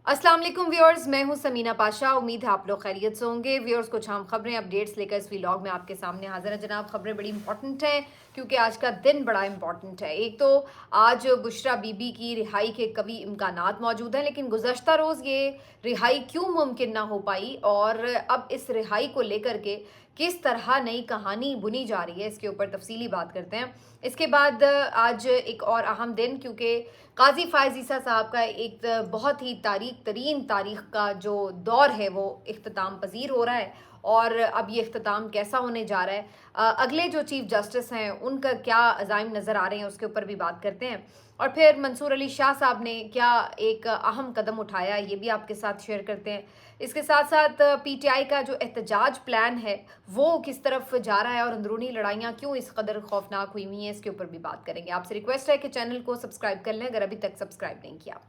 अस्सलाम वालेकुम व्यूअर्स, मैं हूं समीना पाशा। उम्मीद है आप लोग खैरियत से होंगे। व्यूअर्स, कुछ हम खबरें अपडेट्स लेकर इस व्लॉग में आपके सामने हाजिर है जनाब। खबरें बड़ी इंपॉर्टेंट हैं क्योंकि आज का दिन बड़ा इंपॉर्टेंट है। एक तो आज बुशरा बीबी की रिहाई के कभी इम्कानात मौजूद हैं, लेकिन गुज़श्ता रोज़ ये रिहाई क्यों मुमकिन ना हो पाई और अब इस रिहाई को लेकर के किस तरह नई कहानी बुनी जा रही है, इसके ऊपर तफसीली बात करते हैं। इसके बाद आज एक और अहम दिन, क्योंकि काजी फ़ायज़ ईसा साहब का एक बहुत ही तारीख का जो दौर है वो इख्तिताम पजीर हो रहा है। और अब ये इख्तिताम कैसा होने जा रहा है, अगले जो चीफ़ जस्टिस हैं उनका क्या अज़ाइम नज़र आ रहे हैं, उसके ऊपर भी बात करते हैं। और फिर मंसूर अली शाह साहब ने क्या एक अहम कदम उठाया, ये भी आपके साथ शेयर करते हैं। इसके साथ साथ पीटीआई का जो एहतजाज प्लान है वो किस तरफ जा रहा है और अंदरूनी लड़ाइयाँ क्यों इस कदर खौफनाक हुई हुई हैं, इसके ऊपर भी बात करेंगे। आपसे रिक्वेस्ट है कि चैनल को सब्सक्राइब कर लें अगर अभी तक सब्सक्राइब नहीं किया।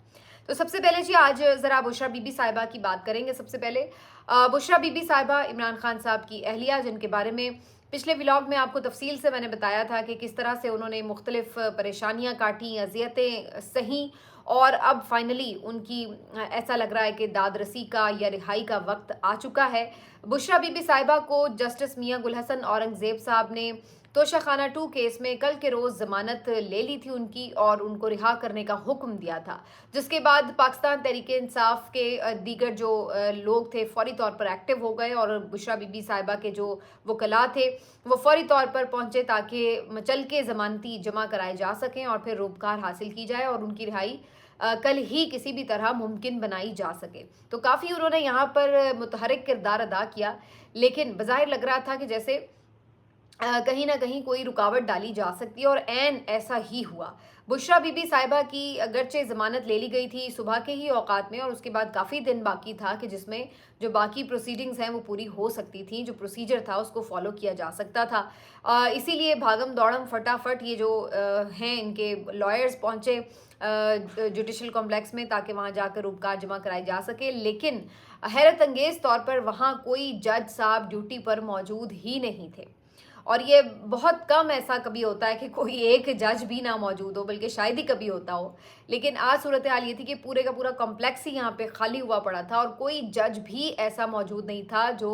तो सबसे पहले जी आज ज़रा बुशरा बीबी साहिबा की बात करेंगे। सबसे पहले बुशरा बीबी साहिबा इमरान खान साहब की अहलिया, जिनके बारे में पिछले व्लॉग में आपको तफसील से मैंने बताया था कि किस तरह से उन्होंने मुख्तलिफ परेशानियाँ काटी, अजियतें सही, और अब फाइनली उनकी ऐसा लग रहा है कि दाद रसी का या रिहाई का वक्त आ चुका है। बुशरा बीबी साहिबा को जस्टिस मियां गुल हसन औरंगज़ेब साहब ने तोशाखाना 2 केस में कल के रोज़ ज़मानत ले ली थी उनकी और उनको रिहा करने का हुक्म दिया था, जिसके बाद पाकिस्तान तहरीक-ए-इंसाफ के दीगर जो लोग थे फौरी तौर पर एक्टिव हो गए और बुशरा बीबी साहिबा के जो वकला थे वो फौरी तौर पर पहुंचे ताकि चल के ज़मानती जमा कराए जा सकें और फिर रोबकार हासिल की जाए और उनकी रिहाई कल ही किसी भी तरह मुमकिन बनाई जा सके। तो काफ़ी उन्होंने यहाँ पर मुतहरिक किरदार अदा किया, लेकिन बज़ाहिर लग रहा था कि जैसे कहीं न कहीं कोई रुकावट डाली जा सकती है और ऐन ऐसा ही हुआ। बुशरा बीबी साहिबा की अगरचे ज़मानत ले ली गई थी सुबह के ही औकात में और उसके बाद काफ़ी दिन बाकी था कि जिसमें जो बाकी प्रोसीडिंग्स हैं वो पूरी हो सकती थी, जो प्रोसीजर था उसको फ़ॉलो किया जा सकता था। इसीलिए भागम-दौड़म फटाफट ये जो हैं इनके लॉयर्स पहुँचे जुडिशल कॉम्प्लेक्स में ताकि वहाँ जाकर उपकार जमा कराई जा सके। लेकिन हैरत अंगेज़ तौर पर वहाँ कोई जज साहब ड्यूटी पर मौजूद ही नहीं थे। और ये बहुत कम ऐसा कभी होता है कि कोई एक जज भी ना मौजूद हो, बल्कि शायद ही कभी होता हो। लेकिन आज सूरत हाल ये थी कि पूरे का पूरा कॉम्प्लेक्स ही यहाँ पे खाली हुआ पड़ा था और कोई जज भी ऐसा मौजूद नहीं था जो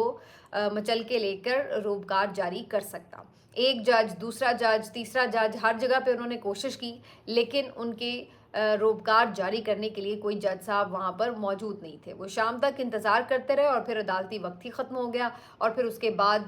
मचल के लेकर रोबकार जारी कर सकता। एक जज, दूसरा जज, तीसरा जज, हर जगह पे उन्होंने कोशिश की, लेकिन उनके रोबकार जारी करने के लिए कोई जज साहब वहाँ पर मौजूद नहीं थे। वो शाम तक इंतज़ार करते रहे और फिर अदालती वक्त ही ख़त्म हो गया और फिर उसके बाद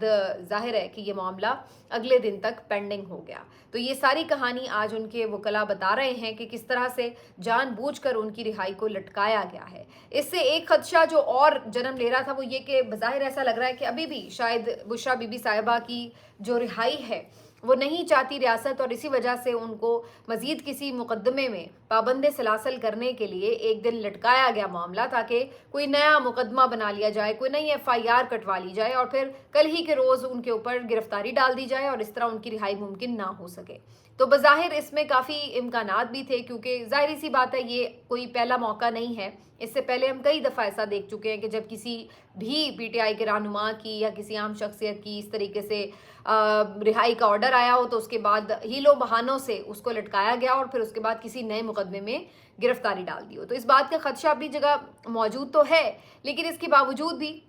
ज़ाहिर है कि ये मामला अगले दिन तक पेंडिंग हो गया। तो ये सारी कहानी आज उनके वकला बता रहे हैं कि किस तरह से जानबूझकर उनकी रिहाई को लटकाया गया है। इससे एक खदशा जो और जन्म ले रहा था वो ये कि बज़ाहिर ऐसा लग रहा है कि अभी भी शायद बुशरा बीबी साहिबा की जो रिहाई है वो नहीं चाहती रियासत और इसी वजह से उनको मज़ीद किसी मुकदमे में पाबंद सलासल करने के लिए एक दिन लटकाया गया मामला, ताकि कोई नया मुकदमा बना लिया जाए, कोई नई एफआईआर कटवा ली जाए और फिर कल ही के रोज़ उनके ऊपर गिरफ्तारी डाल दी जाए और इस तरह उनकी रिहाई मुमकिन ना हो सके। तो बज़ाहिर इसमें काफ़ी इम्कानात भी थे, क्योंकि ज़ाहिर सी बात है ये कोई पहला मौका नहीं है। इससे पहले हम कई दफ़ा ऐसा देख चुके हैं कि जब किसी भी पीटीआई के रहनुमा की या किसी आम शख्सियत की इस तरीके से रिहाई का ऑर्डर आया हो तो उसके बाद हीलो बहानों से उसको लटकाया गया और फिर उसके बाद किसी नए मुकदमे में गिरफ्तारी डाल दी हो। तो इस बात का खदशा अपनी जगह मौजूद तो है, लेकिन इसके बावजूद भी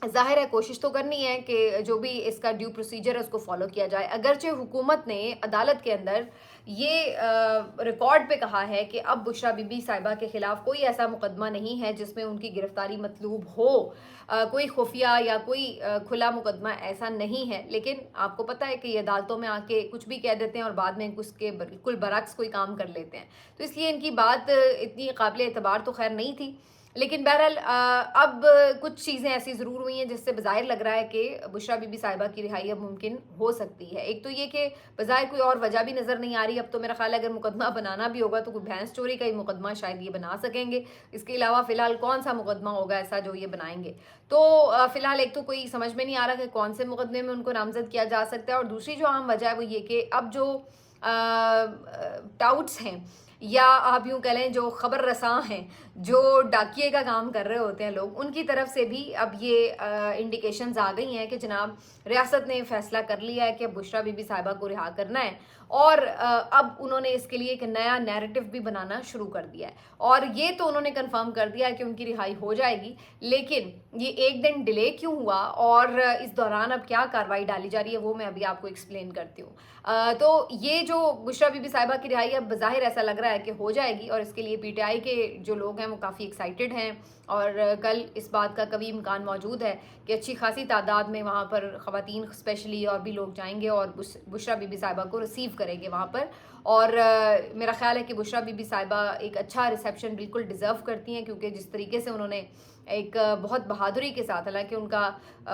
ज़ाहिर है कोशिश तो करनी है कि जो भी इसका ड्यू प्रोसीजर है उसको फॉलो किया जाए। अगरचे हुकूमत ने अदालत के अंदर ये रिकॉर्ड पे कहा है कि अब बुशरा बीबी साहिबा के खिलाफ कोई ऐसा मुकदमा नहीं है जिसमें उनकी गिरफ्तारी मतलूब हो। कोई खुफिया या कोई खुला मुकदमा ऐसा नहीं है, लेकिन आपको पता है कि ये अदालतों में आके कुछ भी कह देते हैं और बाद में उसके बिल्कुल बरक्स कोई काम कर लेते हैं। तो इसलिए इनकी बात इतनी काबिल एतबार तो खैर नहीं थी। लेकिन बहरहाल अब कुछ चीज़ें ऐसी ज़रूर हुई हैं जिससे बज़ाहिर लग रहा है कि बुशरा बीबी साहिबा की रिहाई अब मुमकिन हो सकती है। एक तो ये कि बज़ाहिर कोई और वजह भी नज़र नहीं आ रही। अब तो मेरा ख़्याल है अगर मुकदमा बनाना भी होगा तो कोई भैंस चोरी का ही मुकदमा शायद ये बना सकेंगे। इसके अलावा फ़िलहाल कौन सा मुकदमा होगा ऐसा जो ये बनाएंगे। तो फ़िलहाल एक तो कोई समझ में नहीं आ रहा कि कौन से मुकदमे में उनको नामज़द किया जा सकता है, और दूसरी जो अहम वजह है वो ये कि अब जो डाउट्स हैं یا آپ یوں کہہ لیں جو خبر رساں ہیں، جو ڈاکیے کا کام کر رہے ہوتے ہیں لوگ، ان کی طرف سے بھی اب یہ انڈیکیشنز آ گئی ہیں کہ جناب ریاست نے فیصلہ کر لیا ہے کہ بشریٰ بی بی صاحبہ کو رہا کرنا ہے، اور اب انہوں نے اس کے لیے ایک نیا نیریٹو بھی بنانا شروع کر دیا ہے، اور یہ تو انہوں نے کنفرم کر دیا ہے کہ ان کی رہائی ہو جائے گی، لیکن یہ ایک دن ڈیلے کیوں ہوا اور اس دوران اب کیا کارروائی ڈالی جا رہی ہے وہ میں ابھی آپ کو ایکسپلین کرتی ہوں۔ تو یہ جو بشریٰ بی بی صاحبہ کی رہائی اب بظاہر ایسا لگ رہا ہے کہ ہو جائے گی، اور اس کے لیے پی ٹی آئی کے جو لوگ ہیں وہ کافی ایکسائٹیڈ ہیں، اور کل اس بات کا کبھی امکان موجود ہے کہ اچھی خاصی تعداد میں وہاں پر خواتین اسپیشلی اور بھی لوگ جائیں گے اور بشریٰ بی بی صاحبہ کو ریسیو کریں گے وہاں پر، اور میرا خیال ہے کہ بشریٰ بی بی صاحبہ ایک اچھا ریسیپشن بالکل ڈیزرو کرتی ہیں، کیونکہ جس طریقے سے انہوں نے ایک بہت بہادری کے ساتھ، حالانکہ ان کا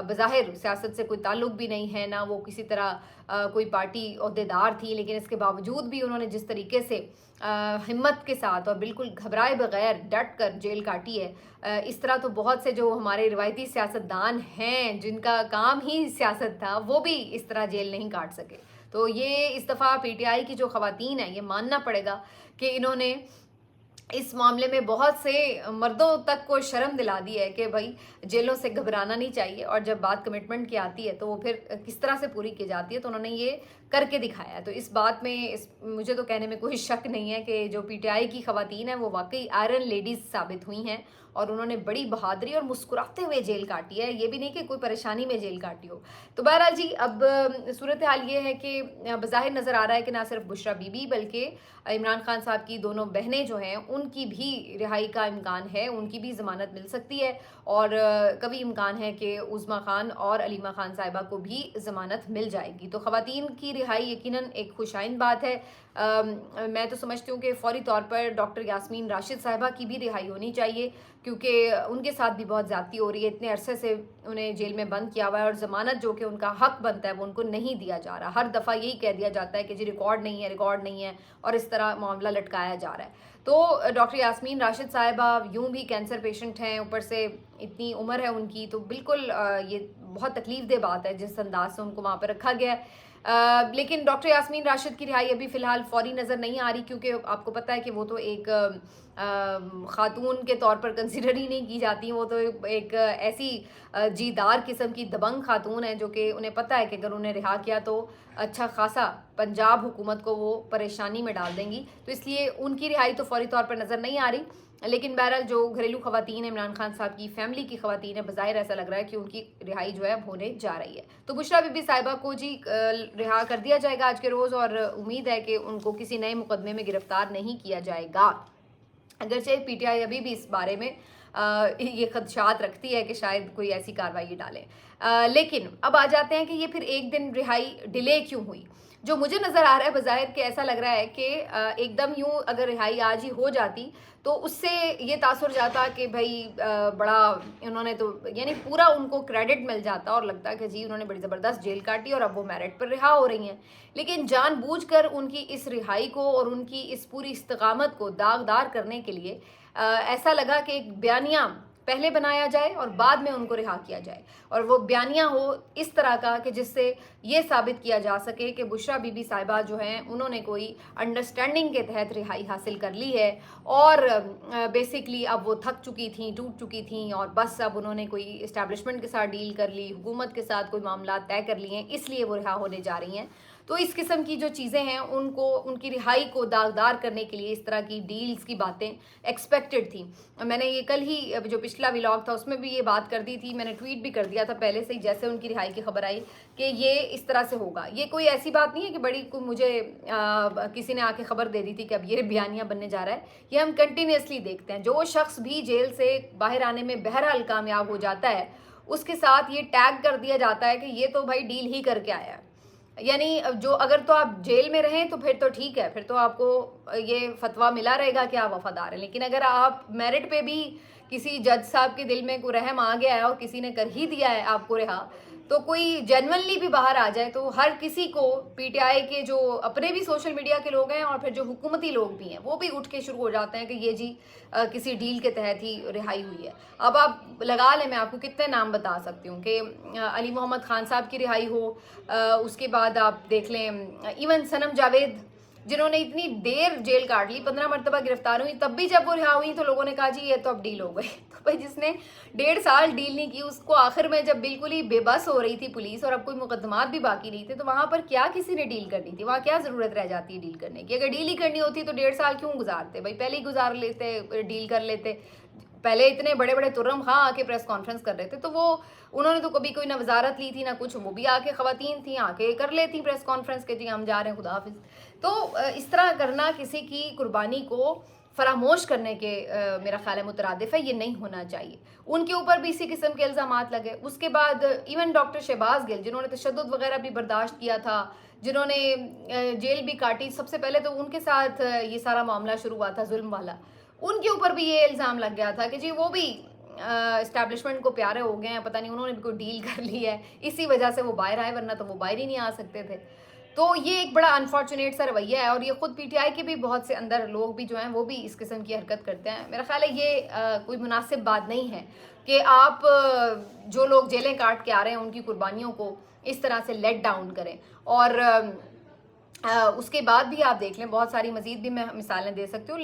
بظاہر سیاست سے کوئی تعلق بھی نہیں ہے، نہ وہ کسی طرح کوئی پارٹی عہدیدار تھی، لیکن اس کے باوجود بھی انہوں نے جس طریقے سے ہمت کے ساتھ اور بالکل گھبرائے بغیر ڈٹ کر جیل کاٹی ہے، اس طرح تو بہت سے جو ہمارے روایتی سیاستدان ہیں جن کا کام ہی سیاست تھا وہ بھی اس طرح جیل نہیں کاٹ سکے۔ تو یہ اس دفعہ پی ٹی آئی کی جو خواتین ہیں یہ ماننا پڑے گا کہ انہوں نے اس معاملے میں بہت سے مردوں تک کو شرم دلا دی ہے کہ بھائی جیلوں سے گھبرانا نہیں چاہیے، اور جب بات کمٹمنٹ کی آتی ہے تو وہ پھر کس طرح سے پوری کی جاتی ہے، تو انہوں نے یہ کر کے دکھایا ہے۔ تو اس بات میں مجھے تو کہنے میں کوئی شک نہیں ہے کہ جو پی ٹی آئی کی خواتین ہیں وہ واقعی آئرن لیڈیز ثابت ہوئی ہیں، اور انہوں نے بڑی بہادری اور مسکراتے ہوئے جیل کاٹی ہے، یہ بھی نہیں کہ کوئی پریشانی میں جیل کاٹی ہو۔ تو بہرحال جی اب صورتحال یہ ہے کہ بظاہر نظر آ رہا ہے کہ نہ صرف بشریٰ بی بی بلکہ عمران خان صاحب کی دونوں بہنیں جو ہیں ان کی بھی رہائی کا امکان ہے، ان کی بھی ضمانت مل سکتی ہے، اور کبھی امکان ہے کہ عظمیٰ خان اور علیمہ خان صاحبہ کو بھی ضمانت مل جائے گی۔ تو خواتین کی رہائی یقیناً ایک خوشائن بات ہے۔ میں تو سمجھتی ہوں کہ فوری طور پر ڈاکٹر یاسمین راشد صاحبہ کی بھی رہائی ہونی چاہیے، کیونکہ ان کے ساتھ بھی بہت زیادتی ہو رہی ہے، اتنے عرصے سے انہیں جیل میں بند کیا ہوا ہے، اور ضمانت جو کہ ان کا حق بنتا ہے وہ ان کو نہیں دیا جا رہا، ہر دفعہ یہی کہہ دیا جاتا ہے کہ جی ریکارڈ نہیں ہے، ریکارڈ نہیں ہے، اور اس طرح معاملہ لٹکایا جا رہا ہے۔ تو ڈاکٹر یاسمین راشد صاحبہ یوں بھی کینسر پیشنٹ ہیں، اوپر سے اتنی عمر ہے ان کی، تو بالکل یہ بہت تکلیف دہ بات ہے جس انداز سے ان کو وہاں پہ رکھا گیا ہے۔ لیکن ڈاکٹر یاسمین راشد کی رہائی ابھی فی الحال فوری نظر نہیں آ رہی، کیونکہ آپ کو پتہ ہے کہ وہ تو ایک خاتون کے طور پر کنسیڈر ہی نہیں کی جاتی، وہ تو ایک ایسی جیدار قسم کی دبنگ خاتون ہے جو کہ انہیں پتہ ہے کہ اگر انہیں رہا کیا تو اچھا خاصا پنجاب حکومت کو وہ پریشانی میں ڈال دیں گی، تو اس لیے ان کی رہائی تو فوری طور پر نظر نہیں آ رہی۔ لیکن بہرحال جو گھریلو خواتین ہیں، عمران خان صاحب کی فیملی کی خواتین ہیں، بظاہر ایسا لگ رہا ہے کہ ان کی رہائی جو ہے اب ہونے جا رہی ہے۔ تو بشریٰ بی بی صاحبہ کو جی رہا کر دیا جائے گا آج کے روز، اور امید ہے کہ ان کو کسی نئے مقدمے میں گرفتار نہیں کیا جائے گا، اگرچہ پی ٹی آئی ابھی بھی اس بارے میں یہ خدشات رکھتی ہے کہ شاید کوئی ایسی کارروائی ڈالیں۔ لیکن اب آ جاتے ہیں کہ یہ پھر ایک دن رہائی ڈیلے کیوں ہوئی؟ جو مجھے نظر آ رہا ہے بظاہر کہ ایسا لگ رہا ہے کہ ایک دم یوں اگر رہائی آج ہی ہو جاتی تو اس سے یہ تاثر جاتا کہ بھائی بڑا انہوں نے تو یعنی پورا ان کو کریڈٹ مل جاتا، اور لگتا کہ جی انہوں نے بڑی زبردست جیل کاٹی اور اب وہ میرٹ پر رہا ہو رہی ہیں، لیکن جان بوجھ کر ان کی اس رہائی کو اور ان کی اس پوری استقامت کو داغدار کرنے کے لیے ایسا لگا کہ ایک بیانیہ پہلے بنایا جائے اور بعد میں ان کو رہا کیا جائے، اور وہ بیانیہ ہو اس طرح کا کہ جس سے یہ ثابت کیا جا سکے کہ بشریٰ بی بی صاحبہ جو ہیں انہوں نے کوئی انڈرسٹینڈنگ کے تحت رہائی حاصل کر لی ہے، اور بیسکلی اب وہ تھک چکی تھیں، ٹوٹ چکی تھیں، اور بس اب انہوں نے کوئی اسٹیبلشمنٹ کے ساتھ ڈیل کر لی، حکومت کے ساتھ کوئی معاملات طے کر لیے ہیں، اس لیے وہ رہا ہونے جا رہی ہیں۔ تو اس قسم کی جو چیزیں ہیں ان کو ان کی رہائی کو داغدار کرنے کے لیے اس طرح کی ڈیلز کی باتیں ایکسپیکٹڈ تھیں۔ میں نے یہ کل ہی جو پچھلا ولاگ تھا اس میں بھی یہ بات کر دی تھی، میں نے ٹویٹ بھی کر دیا تھا پہلے سے ہی جیسے ان کی رہائی کی خبر آئی کہ یہ اس طرح سے ہوگا۔ یہ کوئی ایسی بات نہیں ہے کہ بڑی مجھے کسی نے آ کے خبر دے دی تھی کہ اب یہ بیانیہ بننے جا رہا ہے، یہ ہم کنٹینیوسلی دیکھتے ہیں۔ جو شخص بھی جیل سے باہر آنے میں بہرحال کامیاب ہو جاتا ہے اس کے ساتھ یہ ٹیگ کر دیا جاتا ہے کہ یہ تو بھائی ڈیل ہی کر کے آیا ہے، یعنی جو اگر تو آپ جیل میں رہیں تو پھر تو ٹھیک ہے، پھر تو آپ کو یہ فتویٰ ملا رہے گا کہ آپ وفادار ہیں، لیکن اگر آپ میرٹ پہ بھی کسی جج صاحب کے دل میں کوئی رحم آ گیا ہے اور کسی نے کر ہی دیا ہے آپ کو رہا، تو کوئی جینونلی بھی باہر آ جائے تو ہر کسی کو پی ٹی آئی کے جو اپنے بھی سوشل میڈیا کے لوگ ہیں اور پھر جو حکومتی لوگ بھی ہیں وہ بھی اٹھ کے شروع ہو جاتے ہیں کہ یہ جی کسی ڈیل کے تحت ہی رہائی ہوئی ہے۔ اب آپ لگا لیں، میں آپ کو کتنے نام بتا سکتی ہوں کہ علی محمد خان صاحب کی رہائی ہو، اس کے بعد آپ دیکھ لیں ایون صنم جاوید जिन्होंने इतनी देर जेल काट ली, 15 मरतबा गिरफ्तार हुई, तब भी जब वो रिहा हुई तो लोगों ने कहा जी ये तो अब डील हो गई। तो भाई जिसने 1.5 साल डील नहीं की, उसको आखिर में जब बिल्कुल ही बेबस हो रही थी पुलिस और अब कोई मुकदमात भी बाकी नहीं थे, तो वहां पर क्या किसी ने डील करनी थी? वहां क्या जरूरत रह जाती है डील करने की? अगर डील ही करनी होती तो 1.5 साल क्यों गुजारते भाई? पहले ही गुजार लेते, डील कर लेते। पहले इतने बड़े बड़े तुर्रम खां आके प्रेस कॉन्फ्रेंस कर रहे थे, तो वो उन्होंने तो कभी कोई ना वजारत ली थी ना कुछ, वो भी आके खवातीन थी, आके कर लेती प्रेस कॉन्फ्रेंस के जी हम जा रहे हैं खुदा हाफिज। तो इस तरह करना किसी की कुर्बानी को फरामोश करने के मेरा ख्याल है मुतरादिफ है, ये नहीं होना चाहिए। उनके ऊपर भी इसी किस्म के इल्ज़ामात लगे। उसके बाद इवन डॉक्टर शहबाज गिल जिन्होंने तशद्दुद वगैरह भी बर्दाश्त किया था, जिन्होंने जेल भी काटी, सबसे पहले तो उनके साथ ये सारा मामला शुरू हुआ था जुल्म वाला, उनके ऊपर भी ये इल्ज़ाम लग गया था कि जी वो भी इस्टेब्लिशमेंट को प्यारे हो गए हैं, पता नहीं उन्होंने भी कोई डील कर ली है, इसी वजह से वो बाहर आए, वरना तो वो बाहर ही नहीं आ सकते थे। तो ये एक बड़ा अनफॉर्चुनेट सा रवैया है, और ये खुद पीटीआई के भी बहुत से अंदर लोग भी जो हैं वो भी इस किस्म की हरकत करते हैं। मेरा ख्याल है ये कोई मुनासिब बात नहीं है कि आप जो लोग जेलें काट के आ रहे हैं उनकी कुर्बानियों को इस तरह से लेट डाउन करें। और उसके बाद भी आप देख लें, बहुत सारी मजीद भी मैं मिसालें दे सकती हूँ।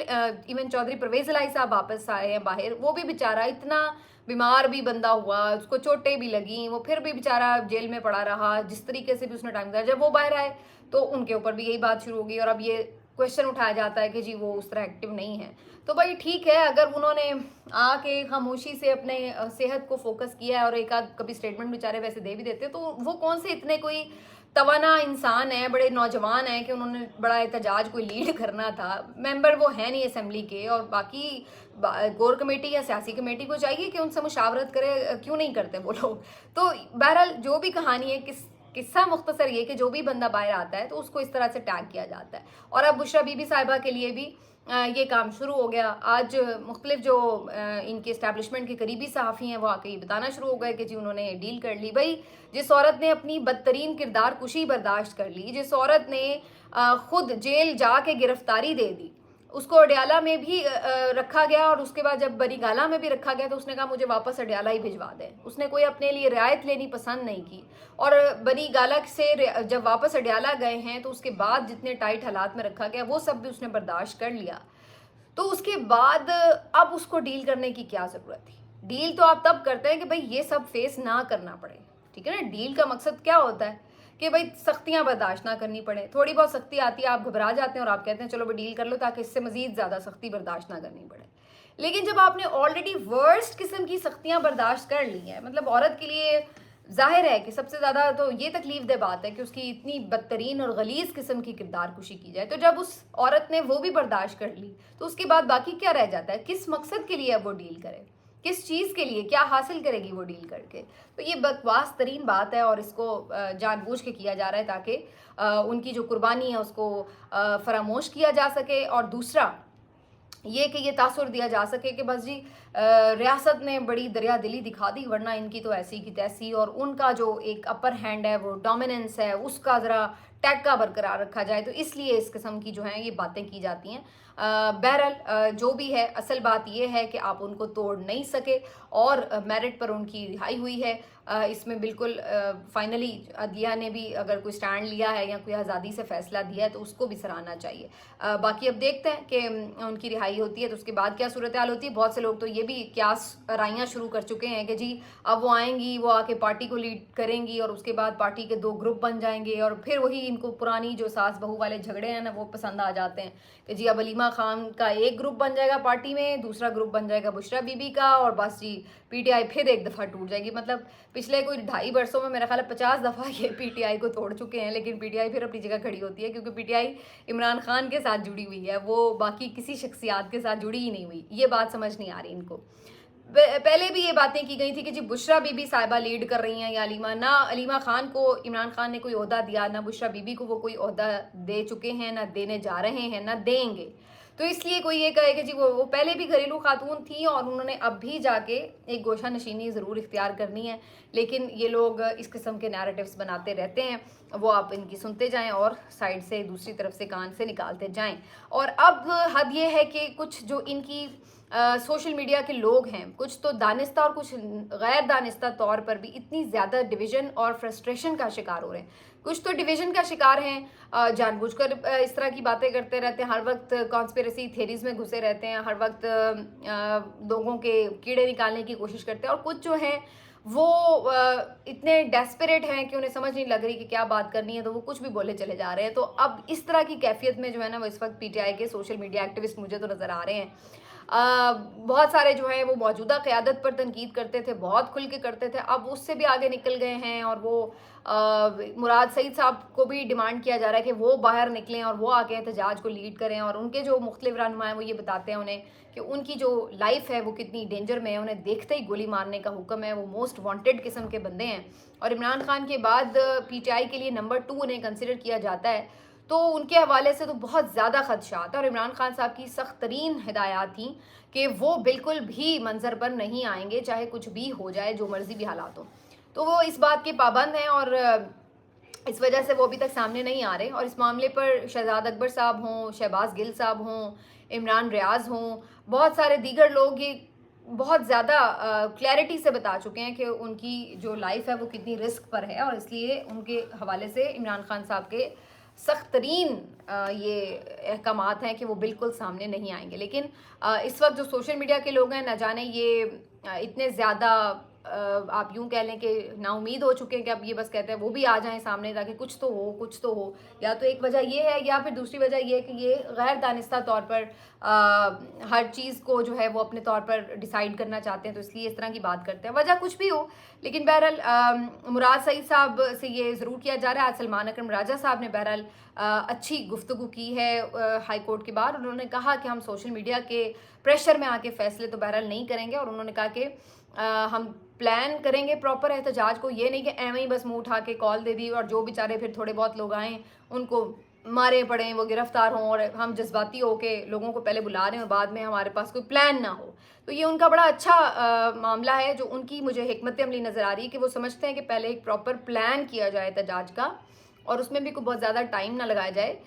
इवन चौधरी परवेज़ इलाही साहब वापस आए हैं बाहर, वो भी बेचारा इतना बीमार भी बंदा हुआ, उसको चोटें भी लगी, वो फिर भी बेचारा जेल में पड़ा रहा, जिस तरीके से भी उसने टाइम दिया। जब वो बाहर आए तो उनके ऊपर भी यही बात शुरू हो गई, और अब ये क्वेश्चन उठाया जाता है कि जी वो उस तरह एक्टिव नहीं है। तो भाई ठीक है, अगर उन्होंने आके खामोशी से अपने सेहत को फोकस किया है और एक आध कभी स्टेटमेंट बेचारे वैसे दे भी देते, तो वो कौन से इतने कोई तवाना इंसान है, बड़े नौजवान हैं कि उन्होंने बड़ा एहतजाज कोई लीड करना था। मेंबर वो है नहीं असेंबली के, और बाकी कोर कमेटी या सियासी कमेटी को चाहिए कि उनसे मुशावरत करे, क्यों नहीं करते वो लोग। तो बहरहाल जो भी कहानी है, किस्सा मुख्तसर ये कि जो भी बंदा बाहर आता है तो उसको इस तरह से टैग किया जाता है। और अब बुशरा बीबी साहिबा के लिए भी ये काम शुरू हो गया। आज मुख्तलिफ जो इनके इस्टेब्लिशमेंट के करीबी सहाफ़ी हैं वो आके ये बताना शुरू हो गए कि जी उन्होंने डील कर ली। भाई जिस औरत ने अपनी बदतरीन किरदार कुशी बर्दाश्त कर ली, जिस औरत ने खुद जेल जाके गिरफ्तारी दे दी, उसको अडयाला में भी रखा गया, और उसके बाद जब बरीगाला में भी रखा गया तो उसने कहा मुझे वापस अडयाला ही भिजवा दें। उसने कोई अपने लिए रियायत लेनी पसंद नहीं की, और बरीगाला से जब वापस अडयाला गए हैं तो उसके बाद जितने टाइट हालात में रखा गया वो सब भी उसने बर्दाश्त कर लिया। तो उसके बाद अब उसको डील करने की क्या ज़रूरत थी? डील तो आप तब करते हैं कि भाई ये सब फेस ना करना पड़े, ठीक है ना। डील का मकसद क्या होता है कि भाई सख्तियां बर्दाश्त ना करनी पड़े। थोड़ी बहुत सख्ती आती है, आप घबरा जाते हैं और आप कहते हैं चलो भाई डील कर लो ताकि इससे मजीद ज़्यादा सख्ती बर्दाश्त ना करनी पड़े। लेकिन जब आपने ऑलरेडी वर्स्ट किस्म की सख्तियां बर्दाश्त कर ली हैं, मतलब औरत के लिए जाहिर है कि सबसे ज़्यादा तो ये तकलीफ दे बात है कि उसकी इतनी बदतरीन और गलीज़ किस्म की किरदार कुशी की जाए, तो जब उस औरत ने वो भी बर्दाश्त कर ली तो उसके बाद बाकी क्या रह जाता है? किस मकसद के लिए अब वो डील करे, किस चीज़ के लिए, क्या हासिल करेगी वो डील करके? तो ये बकवास तरीन बात है, और इसको जानबूझ के किया जा रहा है ताकि उनकी जो कुर्बानी है उसको फरामोश किया जा सके, और दूसरा ये कि ये तासुर दिया जा सके कि बस जी रियासत ने बड़ी दरिया दिली दिखा दी, वरना इनकी तो ऐसी की तैसी, और उनका जो एक अपर हैंड है, वो डोमिनेंस है, उसका ज़रा टैक्का बरकरार रखा जाए। तो इसलिए इस किस्म की जो हैं ये बातें की जाती हैं। बहरहाल जो भी है, असल बात ये है कि आप उनको तोड़ नहीं सके, और मेरिट पर उनकी रिहाई हुई है। इसमें बिल्कुल फाइनली अदलिया ने भी अगर कोई स्टैंड लिया है या कोई आज़ादी से फ़ैसला दिया है तो उसको भी सराहना चाहिए। बाकी अब देखते हैं कि उनकी रिहाई होती है तो उसके बाद क्या सूरत हाल होती है। बहुत से लोग तो ये भी क्यास राइयाँ शुरू कर चुके हैं कि जी अब वो आएंगी, वो आके पार्टी को लीड करेंगी, और उसके बाद पार्टी के 2 ग्रुप बन जाएंगे, और फिर वही इनको पुरानी जो सास बहू वाले झगड़े हैं ना वो पसंद आ जाते हैं कि जी अब अलीमा खान का एक ग्रुप बन जाएगा पार्टी में, दूसरा ग्रुप बन जाएगा बुशरा बीबी का, और बस जी पीटीआई फिर एक दफ़ा टूट जाएगी। मतलब पिछले कोई 2.5 वर्षों में मेरा ख्याल है 50 दफ़ा ये पीटीआई को तोड़ चुके हैं, लेकिन पीटीआई फिर अपनी जगह खड़ी होती है, क्योंकि पीटीआई इमरान खान के साथ जुड़ी हुई है, वो बाकी किसी शख्सियात के साथ जुड़ी ही नहीं हुई। ये बात समझ नहीं आ रही इनको। पहले भी ये बातें की गई थी कि जी बुशरा बीबी साहिबा लीड कर रही हैं या अलीमा, ना अलीमा खान को इमरान खान ने कोई ओहदा दिया, ना बुशरा बीबी को वो कोई ओहदा दे चुके हैं, ना देने जा रहे हैं, ना देंगे। तो इसलिए कोई ये कहे कि जी वो पहले भी घरेलू खातून थी और उन्होंने अब भी जाके एक गोशा नशीनी ज़रूर इख्तियार करनी है, लेकिन ये लोग इस किस्म के नैरेटिव्स बनाते रहते हैं, वो आप इनकी सुनते जाएं और साइड से दूसरी तरफ से कान से निकालते जाएं। और अब हद ये है कि कुछ जो इनकी सोशल मीडिया के लोग हैं, कुछ तो दानिस्ता और कुछ गैर दानिस्ता तौर पर भी इतनी ज़्यादा डिवीज़न और फ्रस्ट्रेशन का शिकार हो रहे हैं। कुछ तो डिवीज़न का शिकार हैं, जानबूझकर इस तरह की बातें करते रहते हैं, हर वक्त कॉन्स्पिरेसी थ्योरीज़ में घुसे रहते हैं, हर वक्त लोगों के कीड़े निकालने की कोशिश करते हैं। और कुछ जो हैं वो इतने डेस्परेट हैं कि उन्हें समझ नहीं लग रही कि क्या बात करनी है, तो वो कुछ भी बोले चले जा रहे हैं। तो अब इस तरह की कैफियत में जो है ना, वो इस वक्त पीटीआई के सोशल मीडिया एक्टिविस्ट मुझे तो नज़र आ रहे हैं। बहुत सारे जो हैं वो मौजूदा क़यादत पर तनकीद करते थे, बहुत खुल के करते थे, अब उससे भी आगे निकल गए हैं। और वो मुराद सईद साहब को भी डिमांड किया जा रहा है कि वो बाहर निकलें और वो आके एहतजाज को लीड करें। और उनके जो मुख्तलिफ रहनुमा हैं वो ये बताते हैं उन्हें कि उनकी जो लाइफ है वो कितनी डेंजर में है, उन्हें देखते ही गोली मारने का हुक्म है, वो मोस्ट वांटेड किस्म के बंदे हैं। और इमरान खान के बाद पीटीआई के लिए नंबर 2 उन्हें कंसिडर किया जाता है। तो उनके हवाले से तो बहुत ज़्यादा खदशात है। और इमरान खान साहब की सख्त तरीन हिदायत थी कि वो बिल्कुल भी मंजर पर नहीं आएंगे, चाहे कुछ भी हो जाए, जो मर्जी भी हालात हो। तो वो इस बात के पाबंद हैं और इस वजह से वो अभी तक सामने नहीं आ रहे। और इस मामले पर शहजाद अकबर साहब हों, शहबाज गिल साहब हों, इमरान रियाज हों, बहुत सारे दीगर लोग ये बहुत ज़्यादा क्लैरिटी से बता चुके हैं कि उनकी जो लाइफ है वो कितनी रिस्क पर है। और इसलिए उनके हवाले से इमरान खान साहब के सख्त तरीन ये अहकामात हैं कि वो बिल्कुल सामने नहीं आएंगे। लेकिन इस वक्त जो सोशल मीडिया के लोग हैं, न जाने ये इतने ज़्यादा आप यूँ कह लें कि नाउम्मीद हो चुके हैं कि अब ये बस कहते हैं वो भी आ जाएं सामने ताकि कुछ तो हो, कुछ तो हो। या तो एक वजह ये है, या फिर दूसरी वजह ये है कि ये गैर दानिस्ता तौर पर हर चीज़ को जो है वो अपने तौर पर डिसाइड करना चाहते हैं, तो इसलिए इस तरह की बात करते हैं। वजह कुछ भी हो, लेकिन बहरहाल मुराद सईद साहब से ये ज़रूर किया जा रहा है। आज सलमान अकरम राजा साहब ने बहरहाल अच्छी गुफ्तगू की है हाई कोर्ट के बाद। उन्होंने कहा कि हम सोशल मीडिया के प्रेशर में आके फ़ैसले तो बहरहाल नहीं करेंगे। और उन्होंने कहा कि हम प्लान करेंगे प्रॉपर एहतजाज को, ये नहीं कि एवं ही बस मुंह उठा के कॉल दे दी और जो बेचारे फिर थोड़े बहुत लोग आएँ उनको मारे पड़ें, वो गिरफ्तार हों, और हम जज्बाती हो के लोगों को पहले बुला रहे हैं और बाद में हमारे पास कोई प्लान ना हो। तो ये उनका बड़ा अच्छा मामला है, जो उनकी मुझे हिकमत अमली नज़र आ रही है कि वो समझते हैं कि पहले एक प्रॉपर प्लान किया जाए एहतजाज का, और उसमें भी कोई बहुत ज़्यादा टाइम ना लगाया जाए।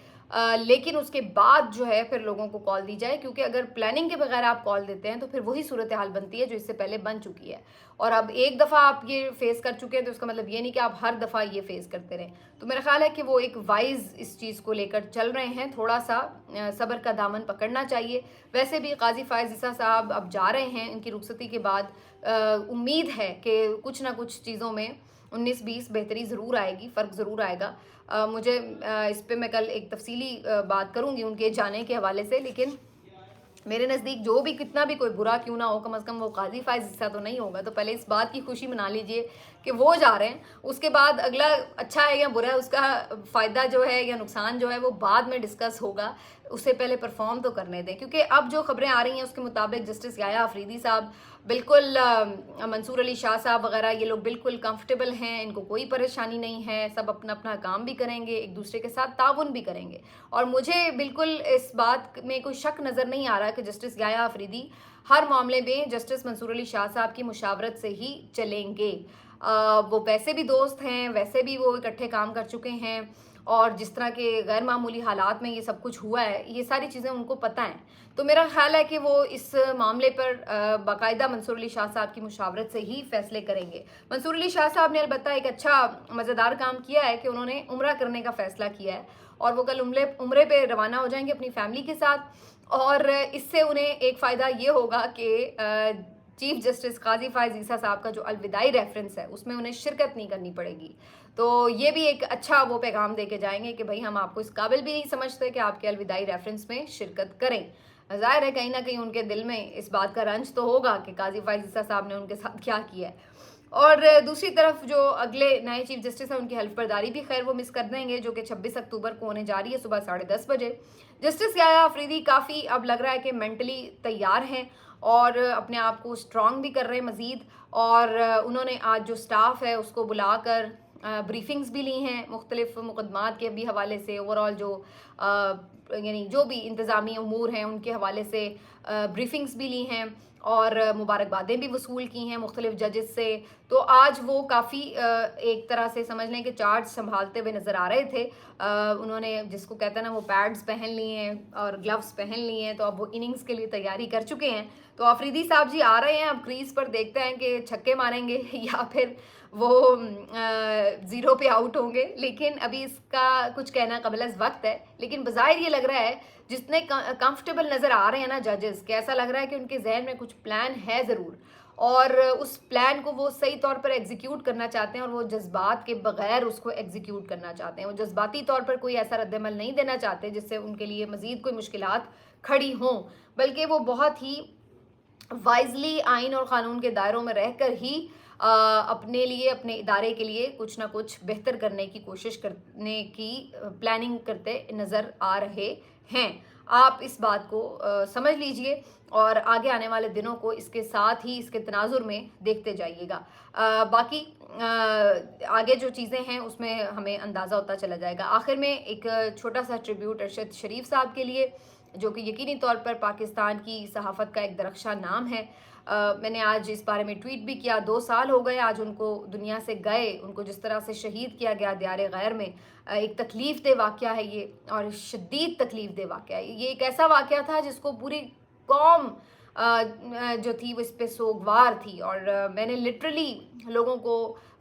लेकिन उसके बाद जो है फिर लोगों को कॉल दी जाए, क्योंकि अगर प्लानिंग के बगैर आप कॉल देते हैं तो फिर वही सूरत हाल बनती है जो इससे पहले बन चुकी है। और अब एक दफ़ा आप ये फेस कर चुके हैं तो उसका मतलब ये नहीं कि आप हर दफ़ा ये फेस करते रहें। तो मेरा ख्याल है कि वो एक वाइज इस चीज़ को लेकर चल रहे हैं, थोड़ा सा सब्र का दामन पकड़ना चाहिए। वैसे भी काजी फ़ायज़ ईसा साहब अब जा रहे हैं, इनकी रुखसती के बाद उम्मीद है कि कुछ ना कुछ चीज़ों में 19-20 बेहतरी ज़रूर आएगी, फ़र्क ज़रूर आएगा। मुझे इस पे मैं कल एक तफसीली बात करूँगी उनके जाने के हवाले से। लेकिन मेरे नज़दीक जो भी कितना भी कोई बुरा क्यों ना हो, कम से कम वो काजी फ़ायज़ ईसा तो नहीं होगा। तो पहले इस बात की खुशी मना लीजिए कि वो जा रहे हैं, उसके बाद अगला अच्छा है या बुरा है, उसका फ़ायदा जो है या नुकसान जो है वो बाद में डिस्कस होगा। उससे पहले परफॉर्म तो करने दें, क्योंकि अब जो खबरें आ रही हैं उसके मुताबिक जस्टिस याया अफरीदी साहब बिल्कुल, मंसूर अली शाह साहब वगैरह, ये लोग बिल्कुल कंफर्टेबल हैं, इनको कोई परेशानी नहीं है, सब अपना अपना काम भी करेंगे, एक दूसरे के साथ ताउन भी करेंगे। और मुझे बिल्कुल इस बात में कोई शक नज़र नहीं आ रहा कि जस्टिस याया अफरीदी हर मामले में जस्टिस मंसूर अली शाह साहब की मुशावरत से ही चलेंगे। वो वैसे भी दोस्त हैं, वैसे भी वो इकट्ठे काम कर चुके हैं, और जिस तरह के गैर मामूली हालात में ये सब कुछ हुआ है, ये सारी चीज़ें उनको पता हैं। तो मेरा ख्याल है कि वो इस मामले पर बाकायदा मंसूर अली शाह साहब की मुशावरत से ही फैसले करेंगे। मंसूर अली शाह साहब ने अलबत्ता एक अच्छा मज़ेदार काम किया है कि उन्होंने उम्रा करने का फ़ैसला किया है, और वो कल उम्रे पे रवाना हो जाएंगे अपनी फैमिली के साथ। और इससे उन्हें एक फ़ायदा ये होगा कि चीफ जस्टिस काजी फ़ायज़ ईसा साहब का जो अलविदाई रेफरेंस है उसमें उन्हें शिरकत नहीं करनी पड़ेगी। तो ये भी एक अच्छा वो पैगाम दे के जाएंगे कि भाई हम आपको इस काबिल भी नहीं समझते कि आपके अलविदाई रेफरेंस में शिरकत करें। ज़ाहिर है कहीं ना कहीं उनके दिल में इस बात का रंज तो होगा कि काजी फ़ायज़ ईसा साहब ने उनके साथ क्या किया है। और दूसरी तरफ जो अगले नए चीफ जस्टिस हैं उनकी हल्फ बर्दारी भी खैर वो मिस कर देंगे, जो कि 26 अक्टूबर को होने जा रही है सुबह 10:30 बजे। जस्टिस याया अफरीदी काफ़ी अब लग रहा है कि मेंटली तैयार हैं और अपने आप को स्ट्रॉन्ग भी कर रहे हैं मज़ीद। और उन्होंने आज जो स्टाफ है उसको बुलाकर ब्रीफिंग्स भी ली हैं मुख्तलिफ मुकदमात के भी हवाले से, ओवरऑल जो यानी जो भी इंतज़ामी अमूर हैं उनके हवाले से ब्रीफिंग्स भी ली हैं और मुबारकबादें भी वसूल की हैं मुख्तलिफ जजेस से। तो आज वो काफ़ी एक तरह से समझ लें कि चार्ज संभालते हुए नज़र आ रहे थे। उन्होंने जिसको कहते हैं ना वो पैड्स पहन लिए हैं और ग्लव्स पहन लिए हैं, तो अब वो इनिंग्स के लिए तैयारी कर चुके हैं। तो आफरीदी साहब जी आ रहे हैं, अब क्रीज पर देखते हैं कि छक्के मारेंगे या फिर वो ज़ीरो पे आउट होंगे, लेकिन अभी इसका कुछ कहना क़बल वक्त है। लेकिन बज़ाहिर ये लग रहा है जितने कंफर्टेबल नज़र आ रहे हैं ना जजेस के, ऐसा लग रहा है कि उनके जहन में कुछ प्लान है ज़रूर और उस प्लान को वो सही तौर पर एग्जीक्यूट करना चाहते हैं और वो जज्बात के बगैर उसको एग्जीक्यूट करना चाहते हैं। वो जज्बाती तौर पर कोई ऐसा रद्दमल नहीं देना चाहते जिससे उनके लिए मज़ीद कोई मुश्किलात खड़ी हों, बल्कि वो बहुत ही वाइजली आइन और क़ानून के दायरों में रहकर ही अपने लिए, अपने इदारे के लिए कुछ ना कुछ बेहतर करने की कोशिश करने की प्लानिंग करते नज़र आ रहे हैं। आप इस बात को समझ लीजिए और आगे आने वाले दिनों को इसके साथ ही इसके तनाजुर में देखते जाइएगा। बाकी आगे जो चीज़ें हैं उसमें हमें अंदाज़ा होता चला जाएगा। आखिर में एक छोटा सा ट्रिब्यूट अरशद शरीफ साहब के लिए, जो कि यकीनी तौर पर पाकिस्तान की सहाफ़त का एक दरख्शां नाम है। मैंने आज इस बारे में ट्वीट भी किया। 2 साल हो गए आज उनको दुनिया से गए, उनको जिस तरह से शहीद किया गया दियार गैर में। एक तकलीफ़ दे वाक़या है ये और शदीद तकलीफ़ दे वाक़या है ये। एक ऐसा वाक़या था जिसको पूरी कौम जो थी वो इस पे सोगवार थी और मैंने लिटरली लोगों को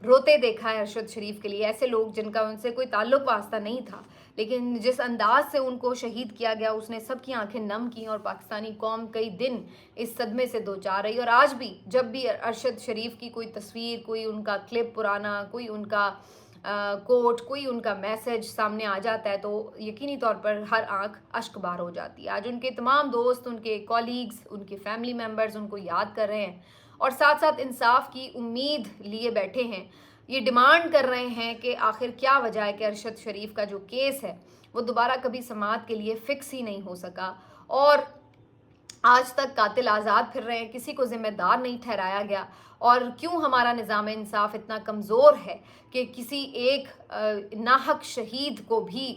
रोते देखा है अरशद शरीफ के लिए। ऐसे लोग जिनका उनसे कोई ताल्लुक़ वास्ता नहीं था, लेकिन जिस अंदाज से उनको शहीद किया गया उसने सबकी आंखें नम की और पाकिस्तानी कौम कई दिन इस सदमे से दो चार रही। और आज भी जब भी अरशद शरीफ की कोई तस्वीर, कोई उनका क्लिप पुराना, कोई उनका कोट, कोई उनका मैसेज सामने आ जाता है तो यकीनी तौर पर हर आंख अश्कबार हो जाती है। आज उनके तमाम दोस्त, उनके कॉलीग्स, उनके फैमिली मेम्बर्स उनको याद कर रहे हैं और साथ साथ इंसाफ की उम्मीद लिए बैठे हैं। ये डिमांड कर रहे हैं कि आखिर क्या वजह है कि अरशद शरीफ का जो केस है वो दोबारा कभी समाअत के लिए फ़िक्स ही नहीं हो सका और आज तक कातिल आज़ाद फिर रहे हैं, किसी को ज़िम्मेदार नहीं ठहराया गया। और क्यों हमारा निज़ाम इंसाफ इतना कमज़ोर है कि किसी एक नाहक शहीद को भी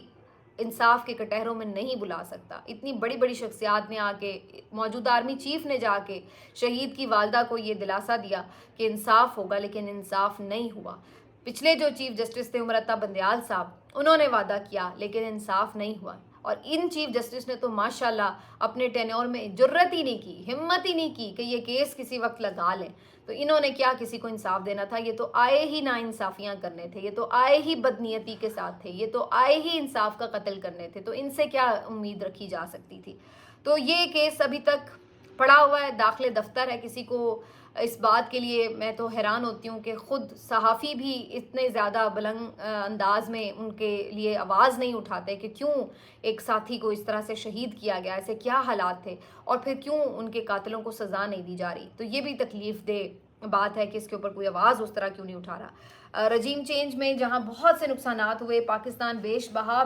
इंसाफ के कटहरों में नहीं बुला सकता। इतनी बड़ी बड़ी शख्सियात ने आके, मौजूदा आर्मी चीफ़ ने जाके शहीद की वालदा को ये दिलासा दिया कि इंसाफ होगा, लेकिन इंसाफ नहीं हुआ। पिछले जो चीफ़ जस्टिस थे उमर अता बंदयाल साहब, उन्होंने वादा किया लेकिन इंसाफ नहीं हुआ। और इन चीफ जस्टिस ने तो माशाल्लाह अपने टेन्योर में जुर्रत ही नहीं की, हिम्मत ही नहीं की कि ये केस किसी वक्त लगा लें। तो इन्होंने क्या किसी को इंसाफ देना था? ये तो आए ही ना इंसाफियाँ करने थे, ये तो आए ही बदनीयती के साथ थे, ये तो आए ही इंसाफ का कत्ल करने थे। तो इनसे क्या उम्मीद रखी जा सकती थी? तो ये केस अभी तक पड़ा हुआ है, दाखिले दफ्तर है। किसी को इस बात के लिए मैं तो हैरान होती हूँ कि ख़ुद सहाफ़ी भी इतने ज़्यादा बुलंद अंदाज में उनके लिए आवाज़ नहीं उठाते कि क्यों एक साथी को इस तरह से शहीद किया गया, ऐसे क्या हालात थे और फिर क्यों उनके कातिलों को सज़ा नहीं दी जा रही। तो ये भी तकलीफ़ दे बात है कि इसके ऊपर कोई आवाज़ उस तरह क्यों नहीं उठा रहा। रजीम चेंज में जहाँ बहुत से नुकसानात हुए, पाकिस्तान बेशबहा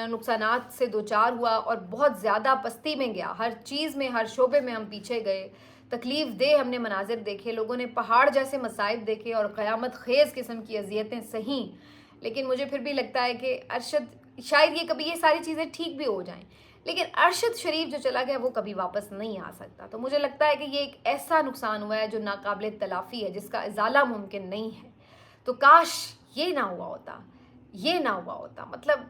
नुकसानात से दो चार हुआ और बहुत ज़्यादा पस्ती में गया। हर चीज़ में, हर शोबे में हम पीछे गए। तकलीफ़ दे हमने मनाजिर देखे, लोगों ने पहाड़ जैसे मसाइब देखे और क़यामत ख़ेज़ किस्म की अजियतें सही। लेकिन मुझे फिर भी लगता है कि अरशद, शायद ये कभी ये सारी चीज़ें ठीक भी हो जाएं, लेकिन अरशद शरीफ जो चला गया वो कभी वापस नहीं आ सकता। तो मुझे लगता है कि ये एक ऐसा नुकसान हुआ है जो नाकाबिले तलाफ़ी है, जिसका इज़ाला मुमकिन नहीं है। तो काश ये ना हुआ होता, ये ना हुआ होता। मतलब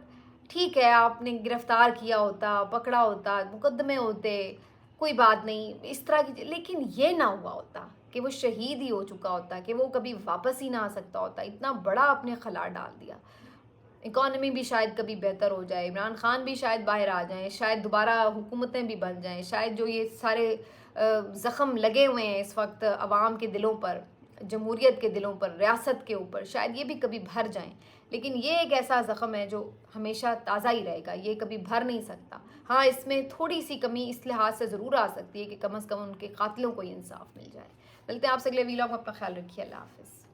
ठीक है, आपने गिरफ़्तार किया होता, पकड़ा होता, मुकदमे होते, कोई बात नहीं इस तरह की, लेकिन ये ना हुआ होता कि वो शहीद ही हो चुका होता, कि वो कभी वापस ही ना आ सकता होता। इतना बड़ा आपने खला डाल दिया। इकॉनमी भी शायद कभी बेहतर हो जाए, इमरान खान भी शायद बाहर आ जाएं, शायद दोबारा हुकूमतें भी बन जाएं, शायद जो ये सारे ज़ख़म लगे हुए हैं इस वक्त अवाम के दिलों पर, जमहूरियत के दिलों पर, रियासत के ऊपर, शायद ये भी कभी भर जाएं। लेकिन ये एक ऐसा ज़ख़म है जो हमेशा ताज़ा ही रहेगा, ये कभी भर नहीं सकता। हाँ, इसमें थोड़ी सी कमी इस लिहाज से ज़रूर आ सकती है कि कम अज़ कम उनके कातिलों को इंसाफ मिल जाए। मिलते हैं आपसे अगले वीलॉग में, अपना ख्याल रखिए। अल्लाह हाफ़िज़।